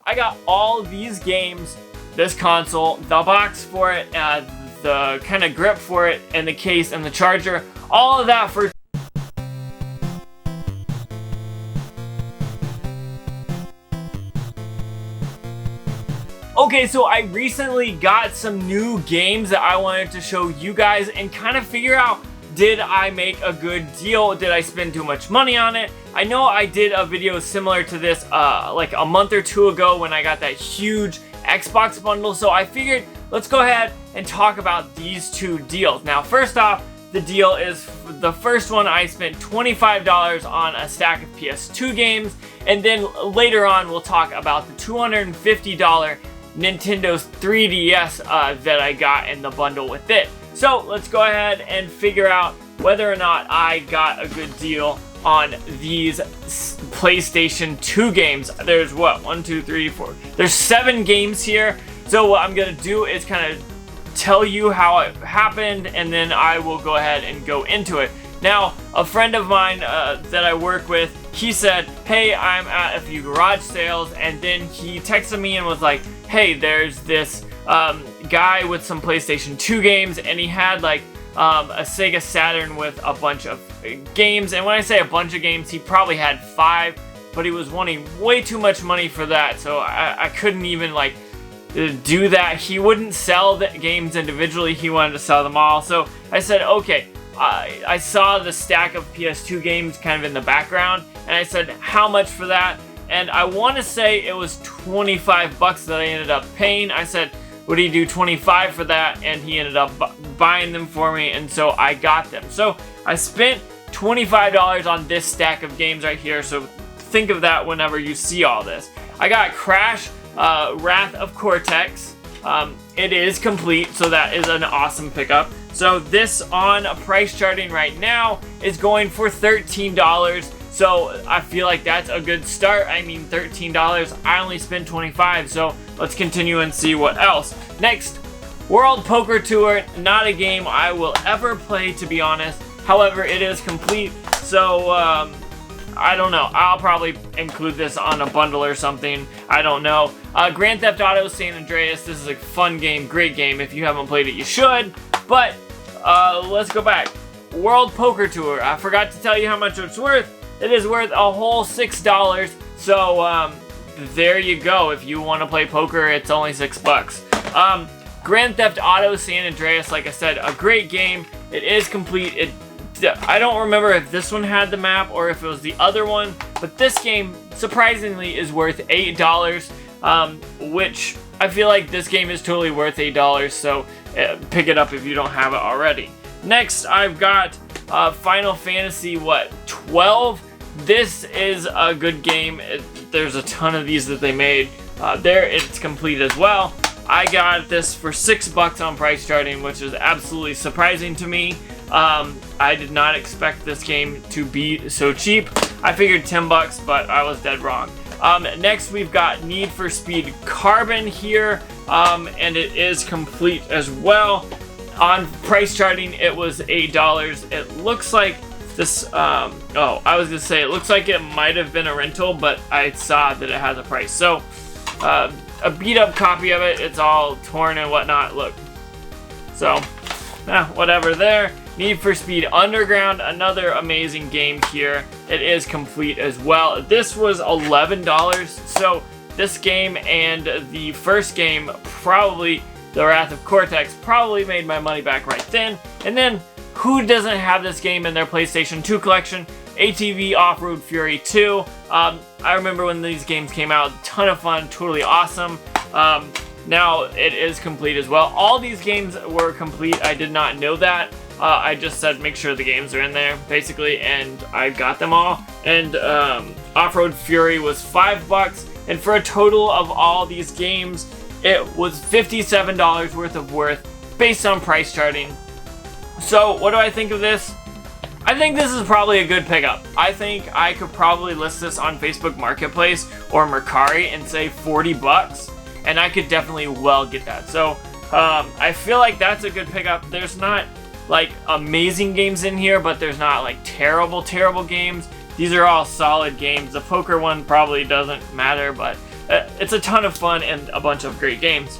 I got all these games, this console, the box for it, the kind of grip for it, and the case and the charger, all of that for Okay, so I recently got some new games that I wanted to show you guys and kind of figure out, did I make a good deal? Did I spend too much money on it? I know I did a video similar to this like a month or two ago when I got that huge Xbox bundle, so I figured let's go ahead and talk about these two deals. Now, first off, the deal is the first one. I spent $25 on a stack of PS2 games, and then later on we'll talk about the $250 Nintendo's 3DS that I got in the bundle with it. So let's go ahead and figure out whether or not I got a good deal on these PlayStation 2 games. There's what, 1, 2, 3, 4. There's 7 games here. So what I'm gonna do is kind of tell you how it happened, and then I will go ahead and go into it. Now, a friend of mine that I work with, he said, hey, I'm at a few garage sales, and then he texted me and was like, hey, there's this guy with some PlayStation 2 games, and he had like a Sega Saturn with a bunch of games, and when I say a bunch of games, he probably had 5, but he was wanting way too much money for that, so I couldn't even like do that. He wouldn't sell the games individually, he wanted to sell them all. So I said, okay, I saw the stack of PS2 games kind of in the background, and I said, how much for that? And I want to say it was 25 bucks that I ended up paying. I said, would he do 25 for that? And he ended up buying them for me, and so I got them. So I spent $25 on this stack of games right here, so think of that whenever you see all this. I got Crash Wrath of Cortex. It is complete, so that is an awesome pickup. So this on price charting right now is going for $13. So I feel like that's a good start. I mean, $13, I only spent $25, so let's continue and see what else. Next, World Poker Tour, not a game I will ever play, to be honest. However, it is complete, so I don't know. I'll probably include this on a bundle or something. I don't know. Grand Theft Auto San Andreas, this is a fun game, great game. If you haven't played it, you should. But let's go back. World Poker Tour, I forgot to tell you how much it's worth. It is worth a whole $6, so there you go. If you want to play poker, it's only $6. Grand Theft Auto San Andreas, like I said, a great game. It is complete. I don't remember if this one had the map or if it was the other one, but this game, surprisingly, is worth $8, which I feel like this game is totally worth $8, so pick it up if you don't have it already. Next, I've got Final Fantasy, 12? This is a good game. There's a ton of these that they made. It's complete as well. I got this for $6 on price charting, which is absolutely surprising to me. I did not expect this game to be so cheap. I figured $10, but I was dead wrong. Next, we've got Need for Speed Carbon here, and it is complete as well. On price charting, it was $8. It looks like this, I was gonna say, it looks like it might have been a rental, but I saw that it has a price. So, a beat up copy of it, it's all torn and whatnot, look. So, whatever there. Need for Speed Underground, another amazing game here. It is complete as well. This was $11, so this game and the first game, probably the Wrath of Cortex, probably made my money back right then. And then, who doesn't have this game in their PlayStation 2 collection? ATV Off-Road Fury 2. I remember when these games came out, ton of fun, totally awesome. Now it is complete as well. All these games were complete. I did not know that. I just said make sure the games are in there, basically, and I got them all. And Off-Road Fury was $5, and for a total of all these games, it was $57 worth based on price charting. So what do I think of this? I think this is probably a good pickup. I think I could probably list this on Facebook Marketplace or Mercari and say $40, and I could definitely well get that. So I feel like that's a good pickup. There's not like amazing games in here, but there's not like terrible games. These are all solid games. The poker one probably doesn't matter, but it's a ton of fun and a bunch of great games.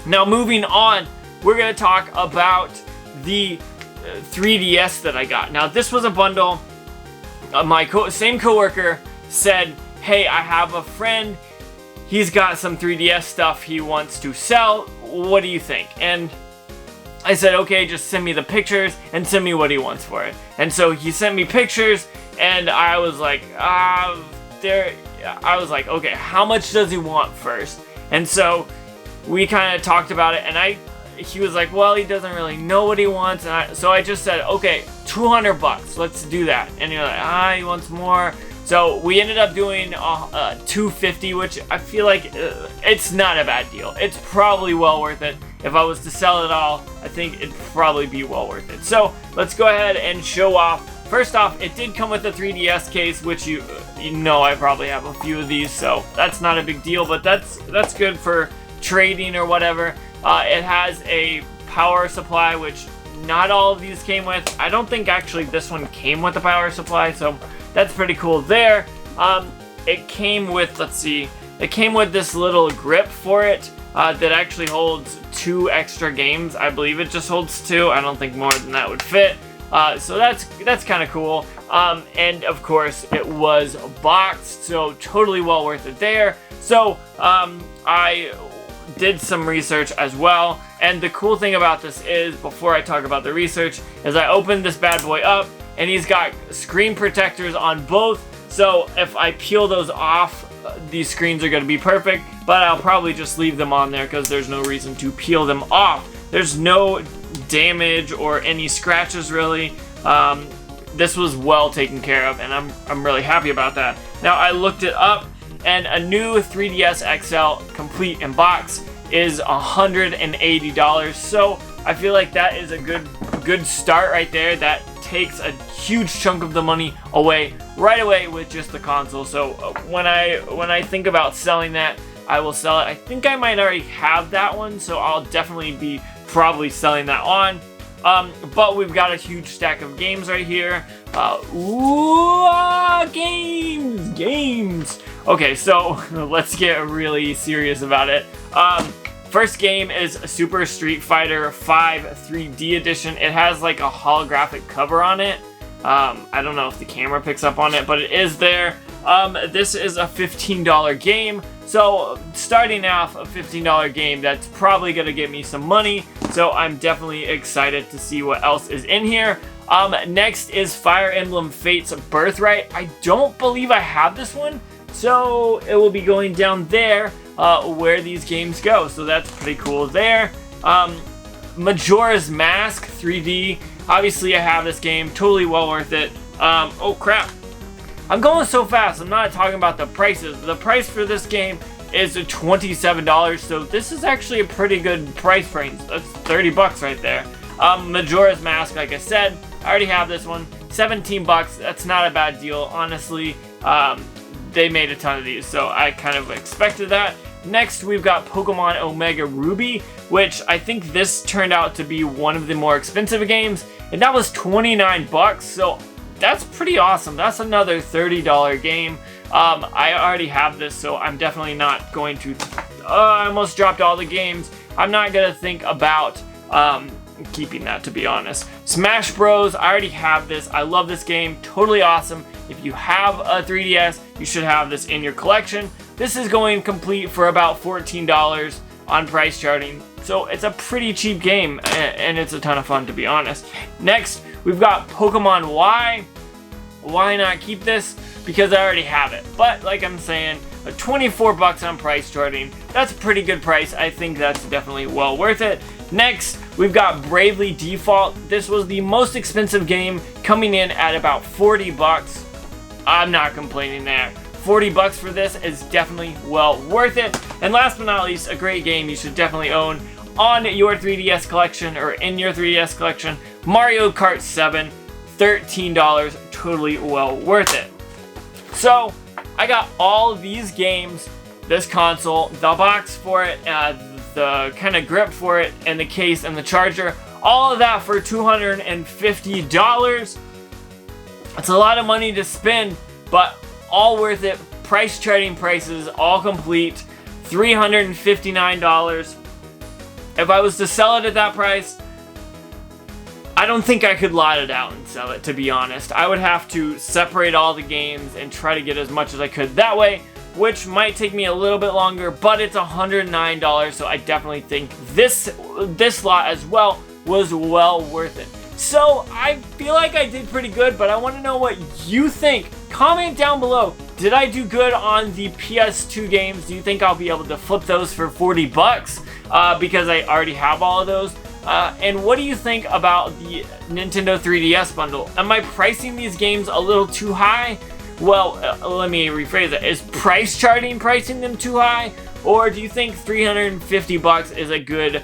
Now moving on, we're going to talk about the 3DS that I got. Now this was a bundle. My same coworker said, hey, I have a friend, he's got some 3DS stuff he wants to sell, what do you think? And I said, okay, just send me the pictures and send me what he wants for it. And so he sent me pictures, and I was like, okay, how much does he want first? And so we kind of talked about it, and he was like, well, he doesn't really know what he wants, and so I just said, okay, $200, let's do that. And you're like, he wants more. So we ended up doing $250, which I feel like it's not a bad deal. It's probably well worth it. If I was to sell it all, I think it'd probably be well worth it. So let's go ahead and show off. First off, it did come with a 3DS case, which you know I probably have a few of these, so that's not a big deal, but that's good for trading or whatever. It has a power supply, which not all of these came with. I don't think actually this one came with a power supply, so that's pretty cool there. It came with, let's see, it came with this little grip for it that actually holds 2 extra games. I believe it just holds 2. I don't think more than that would fit. So that's kind of cool. And of course it was boxed, so totally well worth it there. So I did some research as well, and the cool thing about this is, before I talk about the research, is I opened this bad boy up and he's got screen protectors on both, so if I peel those off, these screens are going to be perfect, but I'll probably just leave them on there because there's no reason to peel them off. There's no damage or any scratches really. This was well taken care of, and I'm really happy about that. Now I looked it up, and a new 3DS XL complete in box is $180. So I feel like that is a good start right there. That takes a huge chunk of the money away right away with just the console. So when I think about selling that, I will sell it. I think I might already have that one, so I'll definitely be probably selling that on. But we've got a huge stack of games right here. Games! Okay, so let's get really serious about it. First game is Super Street Fighter 5 3D Edition. It has like a holographic cover on it. I don't know if the camera picks up on it, but it is there. This is a $15 game. So starting off a $15 game, that's probably gonna get me some money. So I'm definitely excited to see what else is in here. Next is Fire Emblem Fates Birthright. I don't believe I have this one, so it will be going down there where these games go. So that's pretty cool there. Majora's Mask 3D. Obviously I have this game, totally well worth it. Oh crap. I'm going so fast, I'm not talking about the prices. The price for this game is $27, so this is actually a pretty good price range. That's 30 bucks right there. Majora's Mask, like I said, I already have this one. 17 bucks, that's not a bad deal, honestly. They made a ton of these, so I kind of expected that. Next, we've got Pokemon Omega Ruby, which I think this turned out to be one of the more expensive games, and that was 29 bucks, so that's pretty awesome. That's another $30 game. I already have this, so I'm definitely not going to... I almost dropped all the games. I'm not going to think about keeping that, to be honest. Smash Bros. I already have this. I love this game. Totally awesome. If you have a 3DS, you should have this in your collection. This is going complete for about $14 on price charting. So it's a pretty cheap game, and it's a ton of fun, to be honest. Next, we've got Pokemon Y. Why not keep this? Because I already have it. But like I'm saying, 24 bucks on price charting. That's a pretty good price. I think that's definitely well worth it. Next, we've got Bravely Default. This was the most expensive game, coming in at about 40 bucks. I'm not complaining there. 40 bucks for this is definitely well worth it. And last but not least, a great game you should definitely own on your 3DS collection or in your 3DS collection, Mario Kart 7, $13, totally well worth it. So I got all of these games, this console, the box for it, the kind of grip for it, and the case and the charger, all of that for $250. It's a lot of money to spend, but all worth it. price trading prices, all complete, $359. If I was to sell it at that price, I don't think I could lot it out and sell it, to be honest. I would have to separate all the games and try to get as much as I could that way, which might take me a little bit longer, but it's $109, so I definitely think this lot as well was well worth it. So I feel like I did pretty good, but I want to know what you think. Comment down below. Did I do good on the PS2 games? Do you think I'll be able to flip those for 40 bucks? Because I already have all of those. And what do you think about the Nintendo 3DS bundle? Am I pricing these games a little too high? Well, let me rephrase it. Is price charting pricing them too high? Or do you think 350 bucks is a good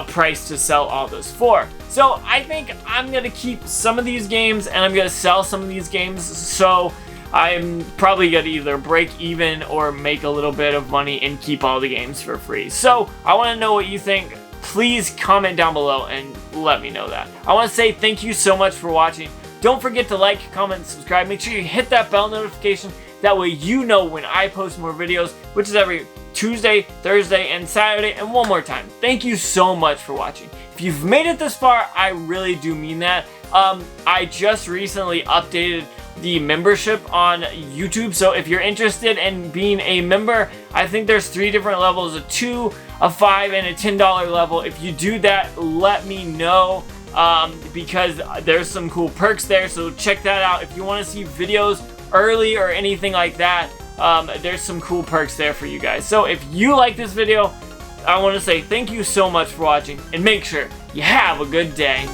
price to sell all those for? So I think I'm going to keep some of these games and I'm going to sell some of these games. So I'm probably going to either break even or make a little bit of money and keep all the games for free. So I want to know what you think. Please comment down below and let me know that. I want to say thank you so much for watching. Don't forget to like, comment, and subscribe. Make sure you hit that bell notification. That way you know when I post more videos, which is every Tuesday, Thursday, and Saturday. And one more time, thank you so much for watching. If you've made it this far, I really do mean that. I just recently updated the membership on YouTube, so if you're interested in being a member, I think there's 3 different levels, a $2, a $5, and a $10 level. If you do that, let me know, because there's some cool perks there, so check that out. If you want to see videos early or anything like that, there's some cool perks there for you guys. So if you like this video, I want to say thank you so much for watching, and make sure you have a good day.